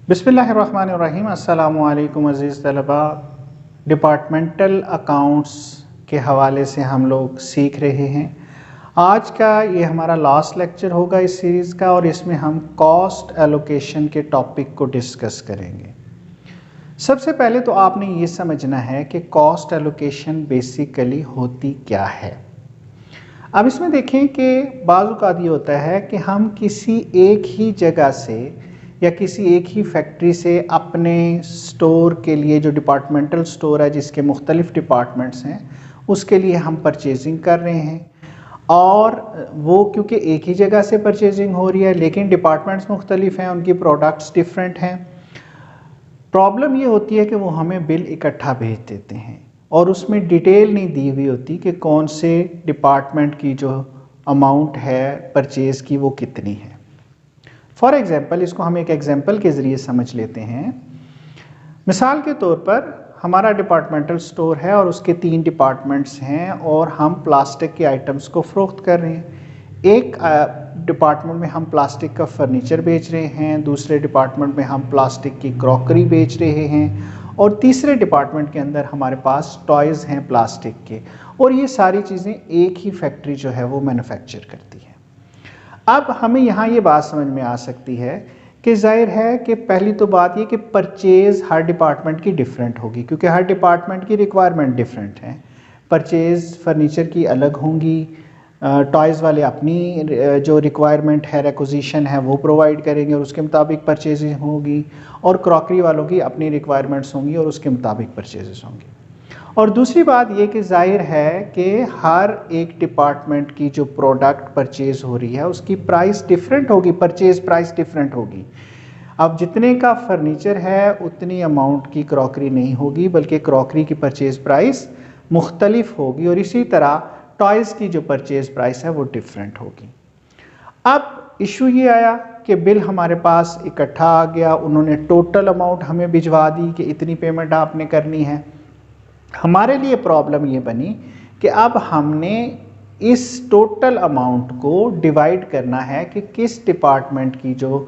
बिस्मिल्लाहिर्रहमानिर्रहीम। अस्सलामु अलैकुम अज़ीज़ तलबा। डिपार्टमेंटल अकाउंट्स के हवाले से हम लोग सीख रहे हैं। आज का ये हमारा लास्ट लेक्चर होगा इस सीरीज़ का, और इसमें हम कॉस्ट एलोकेशन के टॉपिक को डिस्कस करेंगे। सबसे पहले तो आपने ये समझना है कि कॉस्ट एलोकेशन बेसिकली होती क्या है। अब इसमें देखें कि बाज़ औक़ात ये होता है कि हम किसी एक ही जगह से या किसी एक ही फैक्ट्री से अपने स्टोर के लिए, जो डिपार्टमेंटल स्टोर है जिसके मुख्तलिफ डिपार्टमेंट्स हैं, उसके लिए हम परचेजिंग कर रहे हैं। और वो क्योंकि एक ही जगह से परचेजिंग हो रही है लेकिन डिपार्टमेंट्स मुख्तलिफ हैं, उनकी प्रोडक्ट्स डिफरेंट हैं। प्रॉब्लम ये होती है कि वो हमें बिल इकट्ठा भेज देते हैं और उसमें डिटेल नहीं दी हुई होती कि कौन से डिपार्टमेंट की जो अमाउंट है परचेज़ की वो कितनी है। फॉर एग्ज़ाम्पल, इसको हम एक एग्ज़ाम्पल के ज़रिए समझ लेते हैं। मिसाल के तौर पर हमारा डिपार्टमेंटल स्टोर है और उसके 3 डिपार्टमेंट्स हैं और हम प्लास्टिक के आइटम्स को फ़रोख्त कर रहे हैं। एक डिपार्टमेंट में हम प्लास्टिक का फर्नीचर बेच रहे हैं, दूसरे डिपार्टमेंट में हम प्लास्टिक की क्रॉकरी बेच रहे हैं, और तीसरे डिपार्टमेंट के अंदर हमारे पास टॉयज़ हैं प्लास्टिक के। और ये सारी चीज़ें एक ही फैक्ट्री जो है वो मैन्युफैक्चर करती है। अब हमें यहाँ ये बात समझ में आ सकती है कि ज़ाहिर है कि पहली तो बात ये कि परचेज़ हर डिपार्टमेंट की डिफरेंट होगी, क्योंकि हर डिपार्टमेंट की रिक्वायरमेंट डिफरेंट है। परचेज़ फर्नीचर की अलग होंगी, टॉयज़ वाले अपनी जो रिक्वायरमेंट है, रिक्विजिशन है, वो प्रोवाइड करेंगे और उसके मुताबिक परचेजिंग होगी, और क्रॉकरी वालों की अपनी रिक्वायरमेंट्स होंगी और उसके मुताबिक परचेजेस होंगी। और दूसरी बात ये कि जाहिर है कि हर एक डिपार्टमेंट की जो प्रोडक्ट परचेज़ हो रही है उसकी प्राइस डिफरेंट होगी, परचेज़ प्राइस डिफरेंट होगी। अब जितने का फर्नीचर है उतनी अमाउंट की क्रॉकरी नहीं होगी, बल्कि क्रॉकरी की परचेज़ प्राइस मुख्तलिफ होगी, और इसी तरह टॉयज़ की जो परचेज़ प्राइस है वो डिफरेंट होगी। अब इशू ये आया कि बिल हमारे पास इकट्ठा आ गया, उन्होंने टोटल अमाउंट हमें भिजवा दी कि इतनी पेमेंट आपने करनी है। हमारे लिए प्रॉब्लम ये बनी कि अब हमने इस टोटल अमाउंट को डिवाइड करना है कि किस डिपार्टमेंट की जो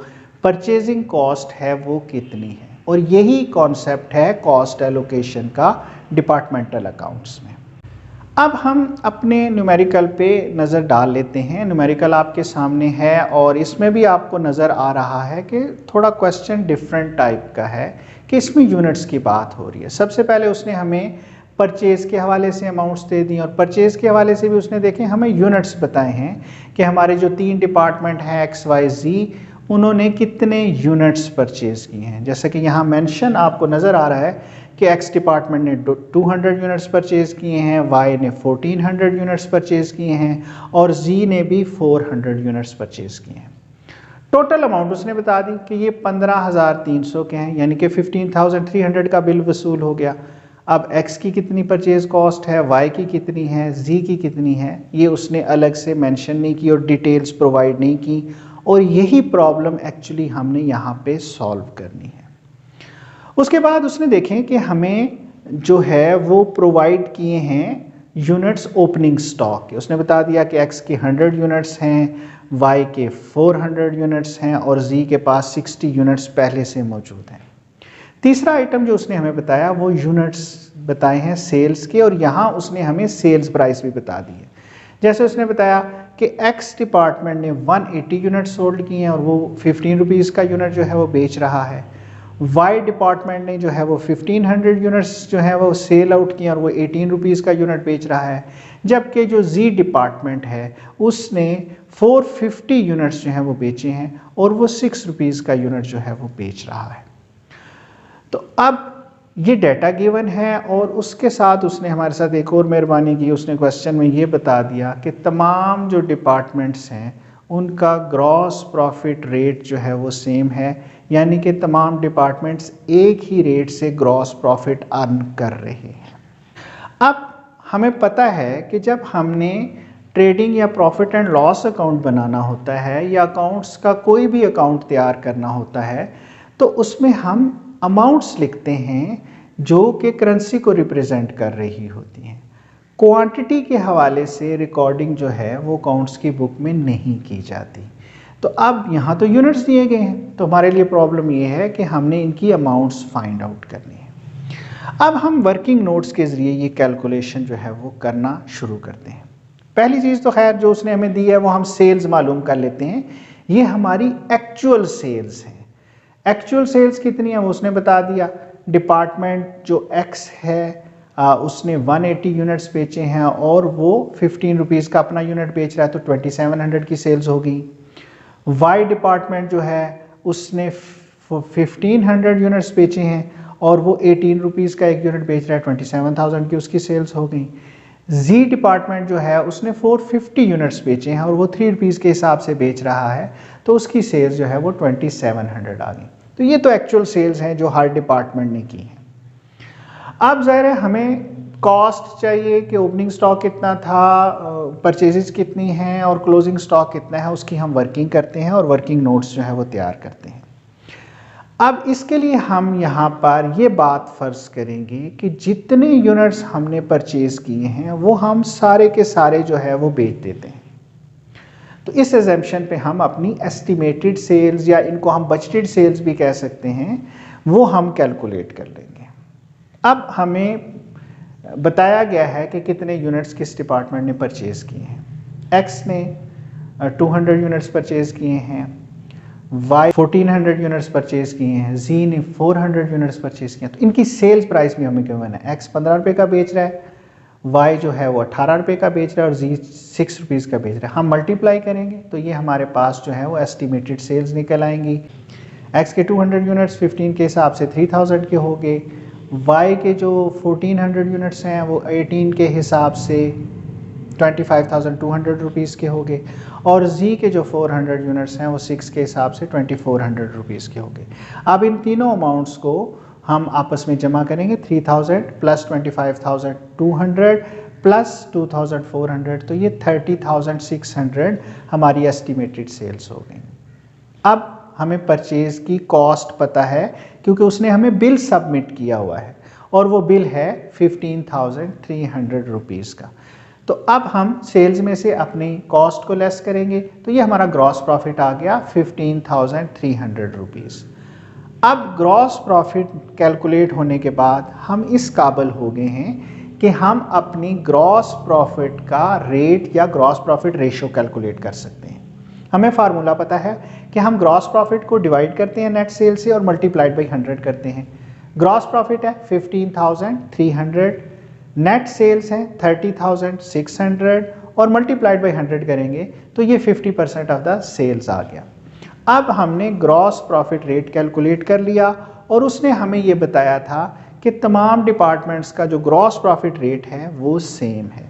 परचेजिंग कॉस्ट है वो कितनी है, और यही कॉन्सेप्ट है कॉस्ट एलोकेशन का डिपार्टमेंटल अकाउंट्स में। अब हम अपने न्यूमेरिकल पे नज़र डाल लेते हैं। न्यूमेरिकल आपके सामने है और इसमें भी आपको नज़र आ रहा है कि थोड़ा क्वेश्चन डिफरेंट टाइप का है कि इसमें यूनिट्स की बात हो रही है। सबसे पहले उसने हमें परचेज़ के हवाले से अमाउंट्स दे दी, और परचेज़ के हवाले से भी उसने देखें हमें यूनिट्स बताए हैं कि हमारे जो 3 डिपार्टमेंट हैं XYZ, उन्होंने कितने यूनिट्स परचेज़ किए हैं। जैसा कि यहाँ मेंशन आपको नज़र आ रहा है कि X डिपार्टमेंट ने 200 यूनिट्स परचेज़ किए हैं, Y ने 1400 यूनिट्स परचेज़ किए हैं, और Z ने भी 400 यूनिट्स परचेज़ किए हैं। टोटल अमाउंट उसने बता दी कि ये 15,300 के हैं, यानी कि 15,300 का बिल वसूल हो गया। अब X की कितनी परचेज़ कॉस्ट है, Y की कितनी है, Z की कितनी है, ये उसने अलग से मेंशन नहीं की और डिटेल्स प्रोवाइड नहीं की, और यही प्रॉब्लम एक्चुअली हमने यहाँ पे सॉल्व करनी है। उसके बाद उसने देखें कि हमें जो है वो प्रोवाइड किए हैं यूनिट्स ओपनिंग स्टॉक के। उसने बता दिया कि X के 100 यूनिट्स हैं, Y के 400 यूनिट्स हैं, और Z के पास 60 यूनिट्स पहले से मौजूद हैं। तीसरा आइटम जो उसने हमें बताया वो यूनिट्स बताए हैं सेल्स के, और यहाँ उसने हमें सेल्स प्राइस भी बता दी है। जैसे उसने बताया कि X डिपार्टमेंट ने 180 यूनिट सोल्ड किए हैं और वो 15 रुपीज़ का यूनिट जो है वो बेच रहा है। Y डिपार्टमेंट ने जो है वो 1500 यूनिट्स जो है वो सेल आउट किए और वो 18 रुपीज़ का यूनिट बेच रहा है। जबकि जो Z डिपार्टमेंट है उसने 450 यूनिट्स जो हैं वो बेचे हैं और वो 6 रुपीज़ का यूनिट जो है वो बेच रहा है। तो अब ये डाटा गिवन है, और उसके साथ उसने हमारे साथ एक और मेहरबानी की। उसने क्वेश्चन में ये बता दिया कि तमाम जो डिपार्टमेंट्स हैं उनका ग्रॉस प्रॉफिट रेट जो है वो सेम है, यानी कि तमाम डिपार्टमेंट्स एक ही रेट से ग्रॉस प्रॉफिट अर्न कर रहे हैं। अब हमें पता है कि जब हमने ट्रेडिंग या प्रॉफिट एंड लॉस अकाउंट बनाना होता है या अकाउंट्स का कोई भी अकाउंट तैयार करना होता है, तो उसमें हम अमाउंट्स लिखते हैं जो कि करेंसी को रिप्रेजेंट कर रही होती हैं। क्वांटिटी के हवाले से रिकॉर्डिंग जो है वो अकाउंट्स की बुक में नहीं की जाती। तो अब यहाँ तो यूनिट्स दिए गए हैं, तो हमारे लिए प्रॉब्लम ये है कि हमने इनकी अमाउंट्स फाइंड आउट करनी है। अब हम वर्किंग नोट्स के ज़रिए ये कैलकुलेशन जो है वो करना शुरू करते हैं। पहली चीज़ तो खैर जो उसने हमें दी है वो हम सेल्स मालूम कर लेते हैं। ये हमारी एक्चुअल सेल्स हैं। एक्चुअल सेल्स कितनी है वो उसने बता दिया। डिपार्टमेंट जो एक्स है उसने 180 यूनिट्स बेचे हैं और वो 15 रुपीज़ का अपना यूनिट बेच रहा है, तो 2700 की सेल्स होगी। वाई डिपार्टमेंट जो है उसने 1500 यूनिट्स बेचे हैं और वो 18 रुपीज़ का एक यूनिट बेच रहा है, 27,000 की उसकी सेल्स हो गई। जी डिपार्टमेंट जो है उसने 450 यूनिट्स बेचे हैं और वो 3 रुपीज़ के हिसाब से बेच रहा है, तो उसकी सेल्स जो है वो 2700 आ गई। तो ये तो एक्चुअल सेल्स हैं जो हर डिपार्टमेंट ने की हैं। अब ज़ाहिर है हमें कॉस्ट चाहिए कि ओपनिंग स्टॉक कितना था, परचेजेस कितनी हैं और क्लोजिंग स्टॉक कितना है, उसकी हम वर्किंग करते हैं और वर्किंग नोट्स जो है वो तैयार करते हैं। अब इसके लिए हम यहाँ पर ये बात फ़र्ज़ करेंगे कि जितने यूनिट्स हमने परचेज़ किए हैं वो हम सारे के सारे जो है वो बेच देते हैं। तो इस एग्जम्पशन पे हम अपनी एस्टिमेटेड सेल्स या इनको हम बजटेड सेल्स भी कह सकते हैं, वो हम कैलकुलेट कर लेंगे। अब हमें बताया गया है कि कितने यूनिट्स किस डिपार्टमेंट ने परचेज़ किए हैं। एक्स ने 200 यूनिट्स परचेज़ किए हैं, वाई 1400 यूनिट्स परचेज़ किए हैं, जी ने 400 यूनिट्स परचेज़ किए हैं। तो इनकी सेल्स प्राइस भी हमें क्यों है, एक्स 15 रुपये का बेच रहा है, वाई जो है वो 18 रुपये का बेच रहा है और जी 6 रुपीज़ का बेच रहा है। हम मल्टीप्लाई करेंगे तो ये हमारे पास जो है वो एस्टिमेटेड सेल्स निकल आएंगी। एक्स के 200 यूनिट्स 15 के हिसाब से 3000 के हो गए, वाई के जो 1400 यूनिट्स हैं वो 18 के हिसाब से 25,200 रुपीज़ के हो गए और जी के जो 400 यूनिट्स हैं वो 6 के हिसाब से 2400 रुपीज़ के हो गए। अब इन तीनों अमाउंट्स को हम आपस में जमा करेंगे, 3000 प्लस 25,200 प्लस 2,400, तो ये 30,600 हमारी एस्टिमेटेड सेल्स हो गई। अब हमें परचेज़ की कॉस्ट पता है क्योंकि उसने हमें बिल सबमिट किया हुआ है और वो बिल है 15,300 रुपीज़ का। तो अब हम सेल्स में से अपनी कॉस्ट को लेस करेंगे, तो ये हमारा ग्रॉस प्रॉफिट आ गया 15,300 रुपीज़। अब ग्रॉस प्रॉफिट कैलकुलेट होने के बाद हम इस काबिल हो गए हैं कि हम अपनी ग्रॉस प्रॉफिट का रेट या ग्रॉस प्रॉफिट रेशो कैलकुलेट कर सकते हैं। हमें फार्मूला पता है कि हम ग्रॉस प्रॉफिट को डिवाइड करते हैं नेट सेल से और मल्टीप्लाइड बाई 100 करते हैं। ग्रॉस प्रॉफिट है 15,300, नेट सेल्स हैं 30,600 और मल्टीप्लाइड बाई 100 करेंगे तो ये 50% ऑफ द सेल्स आ गया। अब हमने ग्रॉस प्रॉफिट रेट कैलकुलेट कर लिया और उसने हमें ये बताया था कि तमाम डिपार्टमेंट्स का जो ग्रॉस प्रॉफिट रेट है वो सेम है।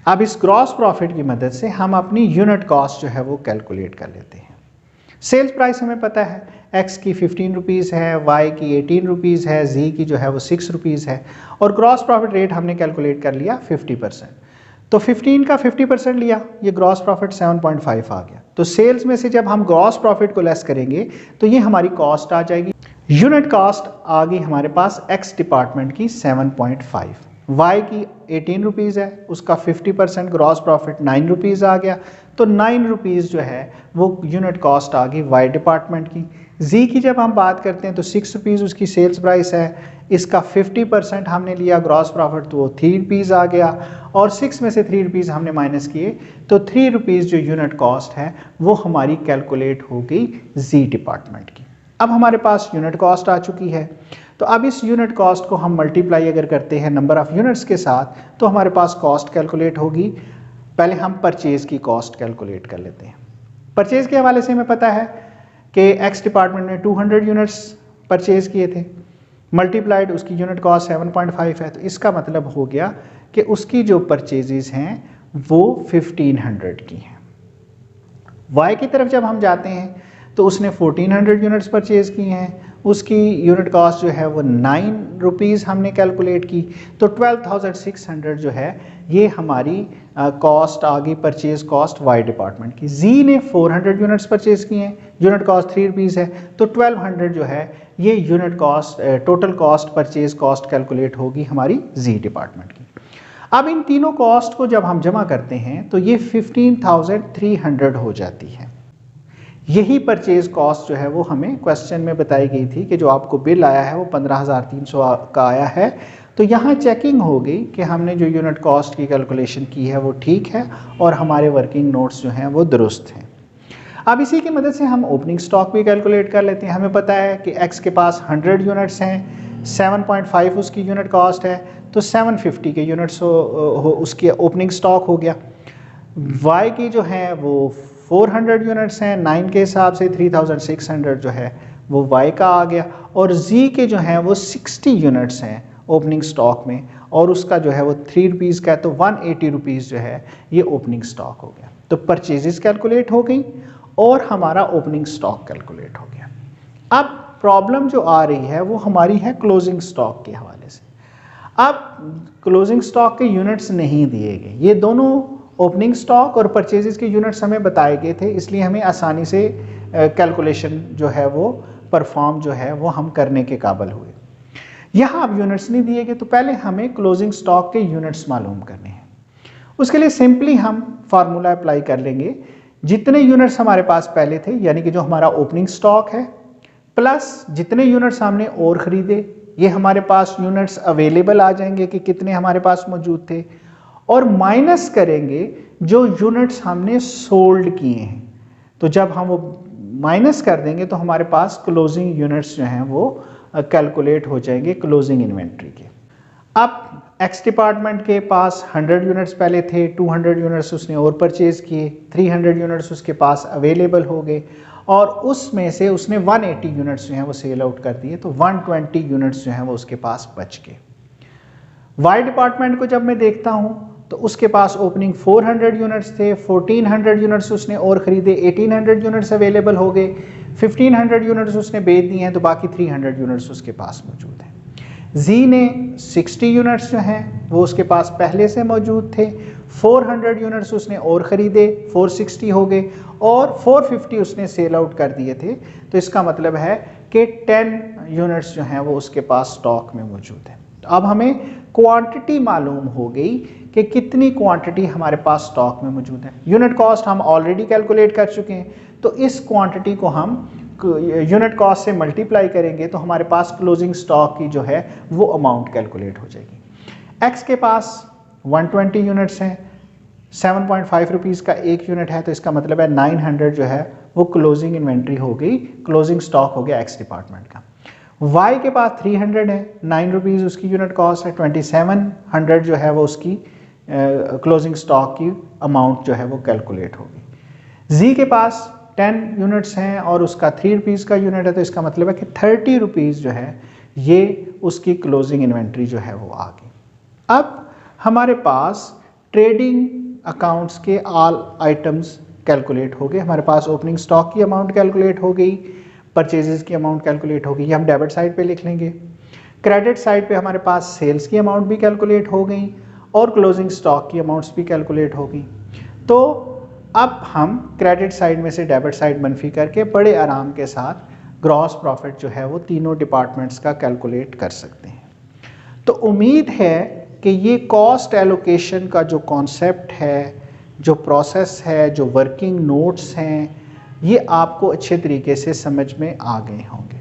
अब इस ग्रॉस प्रॉफिट की मदद से हम अपनी यूनिट कॉस्ट जो है वो कैलकुलेट कर लेते हैं। सेल्स प्राइस हमें पता है, एक्स की 15 रुपीज़ है, वाई की 18 रुपीज़ है, जी की जो है वो 6 रुपीज़ है और ग्रॉस प्रॉफिट रेट हमने कैलकुलेट कर लिया 50%। तो 15 का 50% लिया, ये ग्रॉस प्रॉफिट 7.5 आ गया। तो सेल्स में से जब हम ग्रॉस प्रॉफिट को लेस करेंगे तो ये हमारी कॉस्ट आ जाएगी। यूनिट कॉस्ट आ गई हमारे पास एक्स डिपार्टमेंट की 7.5, वाई की 18 रुपीज़ है, उसका 50% ग्रॉस प्रॉफिट 9 रुपीज़ आ गया, तो 9 रुपीज़ जो है वो यूनिट कॉस्ट आ गई वाई डिपार्टमेंट की। जी की जब हम बात करते हैं तो 6 रुपीज़ उसकी सेल्स प्राइस है, इसका 50% हमने लिया ग्रॉस प्रॉफिट तो वो 3 रुपीज़ आ गया और 6 में से 3 रुपीज़ हमने माइनस किए तो 3 रुपीज़ जो यूनिट कॉस्ट है वो हमारी कैलकुलेट हो गई जी डिपार्टमेंट की। अब हमारे पास यूनिट कॉस्ट आ चुकी है, तो अब इस यूनिट कॉस्ट को हम मल्टीप्लाई अगर करते हैं नंबर ऑफ़ यूनिट्स के साथ तो हमारे पास कॉस्ट कैलकुलेट होगी। पहले हम परचेज़ की कॉस्ट कैलकुलेट कर लेते हैं। परचेज़ के हवाले से हमें पता है कि एक्स डिपार्टमेंट ने 200 यूनिट्स परचेज़ किए थे, मल्टीप्लाइड उसकी यूनिट कॉस्ट 7.5 है, तो इसका मतलब हो गया कि उसकी जो परचेजेस हैं वो 1500 की हैं। वाई की तरफ जब हम जाते हैं तो उसने 1400 यूनिट्स परचेज़ की हैं, उसकी यूनिट कॉस्ट जो है वो 9 रुपीज़ हमने कैलकुलेट की, तो 12,600 जो है ये हमारी कॉस्ट आ गई, परचेज़ कॉस्ट वाई डिपार्टमेंट की। जी ने 400 यूनिट्स परचेज़ किए हैं, यूनिट कॉस्ट 3 रुपीज़ है, तो 1200 जो है ये unit cost total cost purchase cost calculate होगी हमारी जी डिपार्टमेंट की। अब इन तीनों कॉस्ट को जब हम जमा करते हैं तो ये 15,300 हो जाती है। यही परचेज कॉस्ट जो है वो हमें क्वेश्चन में बताई गई थी कि जो आपको बिल आया है वो 15,300 का आया है। तो यहाँ चेकिंग हो गई कि हमने जो यूनिट कॉस्ट की कैलकुलेशन की है वो ठीक है और हमारे वर्किंग नोट्स जो हैं वो दुरुस्त हैं। अब इसी की मदद से हम ओपनिंग स्टॉक भी कैलकुलेट कर लेते हैं। हमें पता है कि एक्स के पास 100 यूनिट्स हैं, 7.5 उसकी यूनिट कॉस्ट है, तो 750 के यूनिट्स उसकी ओपनिंग स्टॉक हो गया। वाई की जो है वो 400 यूनिट्स हैं, 9 के हिसाब से 3600 जो है वो वाई का आ गया, और जी के जो हैं वो 60 यूनिट्स हैं ओपनिंग स्टॉक में, और उसका जो है वो 3 रुपीज़ का है, तो 180 रुपीज़ जो है ये ओपनिंग स्टॉक हो गया। तो परचेजेस कैलकुलेट हो गई और हमारा ओपनिंग स्टॉक कैलकुलेट हो गया। अब प्रॉब्लम जो आ रही है वो हमारी है क्लोजिंग स्टॉक के हवाले से। अब क्लोजिंग स्टॉक के यूनिट्स नहीं दिए गए, ये दोनों ओपनिंग स्टॉक और परचेजेस के यूनिट्स हमें बताए गए थे, इसलिए हमें आसानी से कैलकुलेशन जो है वो परफॉर्म जो है वो हम करने के काबिल हुए। यहाँ अब यूनिट्स नहीं दिए गए, तो पहले हमें क्लोजिंग स्टॉक के यूनिट्स मालूम करने हैं। उसके लिए सिंपली हम फार्मूला अप्लाई कर लेंगे, जितने यूनिट्स हमारे पास पहले थे यानी कि जो हमारा ओपनिंग स्टॉक है, प्लस जितने यूनिट्स हमने और ख़रीदे, ये हमारे पास यूनिट्स अवेलेबल आ जाएंगे कि कितने हमारे पास मौजूद थे, और माइनस करेंगे जो यूनिट्स हमने सोल्ड किए हैं। तो जब हम वो माइनस कर देंगे तो हमारे पास क्लोजिंग यूनिट्स जो हैं वो कैलकुलेट हो जाएंगे क्लोजिंग इन्वेंट्री के। अब एक्स डिपार्टमेंट के पास 100 यूनिट्स पहले थे, 200 यूनिट्स उसने और परचेज़ किए, 300 यूनिट्स उसके पास अवेलेबल हो गए, और उसमें से उसने 180 यूनिट्स जो हैं वो सेल आउट कर दिए, तो 120 यूनिट्स जो हैं वो उसके पास बच गए। वाई डिपार्टमेंट को जब मैं देखता हूँ तो उसके पास ओपनिंग 400 यूनिट्स थे, 1400 यूनिट्स उसने और ख़रीदे, 1800 यूनिट्स अवेलेबल हो गए, 1500 यूनिट्स उसने बेच दिए हैं, तो बाकी 300 यूनिट्स उसके पास मौजूद हैं। जी ने 60 यूनिट्स जो हैं वो उसके पास पहले से मौजूद थे, 400 यूनिट्स उसने और ख़रीदे, 460 हो गए, और 450 उसने सेल आउट कर दिए थे। तो इसका मतलब है कि 10 यूनिट्स जो हैं वो उसके पास स्टॉक में मौजूद है। तो अब हमें क्वांटिटी मालूम हो गई कि कितनी क्वांटिटी हमारे पास स्टॉक में मौजूद है। यूनिट कॉस्ट हम ऑलरेडी कैलकुलेट कर चुके हैं, तो इस क्वांटिटी को हम यूनिट कॉस्ट से मल्टीप्लाई करेंगे तो हमारे पास क्लोजिंग स्टॉक की जो है वो अमाउंट कैलकुलेट हो जाएगी। एक्स के पास 120 यूनिट्स हैं, 7.5 रुपीज़ का एक यूनिट है, तो इसका मतलब है 900 जो है वो क्लोजिंग इन्वेंट्री हो गई, क्लोजिंग स्टॉक हो गया एक्स डिपार्टमेंट का। वाई के पास 300 है, 9 रुपीज़ उसकी यूनिट कॉस्ट है, 2700 जो है वो उसकी क्लोजिंग स्टॉक की अमाउंट जो है वो कैलकुलेट होगी। जी के पास 10 यूनिट्स हैं और उसका 3 रुपीज़ का यूनिट है, तो इसका मतलब है कि 30 रुपीज़ जो है ये उसकी क्लोजिंग इन्वेंट्री जो है वो आ गई। अब हमारे पास ट्रेडिंग अकाउंट्स के ऑल आइटम्स कैलकुलेट हो गए। हमारे पास ओपनिंग स्टॉक की अमाउंट कैलकुलेट हो गई, परचेजेस की अमाउंट कैलकुलेट हो गई, ये हम डेबिट साइड पे लिख लेंगे। क्रेडिट साइड पे हमारे पास सेल्स की अमाउंट भी कैलकुलेट हो गई और क्लोजिंग स्टॉक की अमाउंट्स भी कैलकुलेट हो गई। तो अब हम क्रेडिट साइड में से डेबिट साइड मनफी करके बड़े आराम के साथ ग्रॉस प्रॉफिट जो है वो तीनों डिपार्टमेंट्स का कैलकुलेट कर सकते हैं। तो उम्मीद है कि ये कॉस्ट एलोकेशन का जो कॉन्सेप्ट है, जो प्रोसेस है, जो वर्किंग नोट्स हैं, ये आपको अच्छे तरीके से समझ में आ गए होंगे।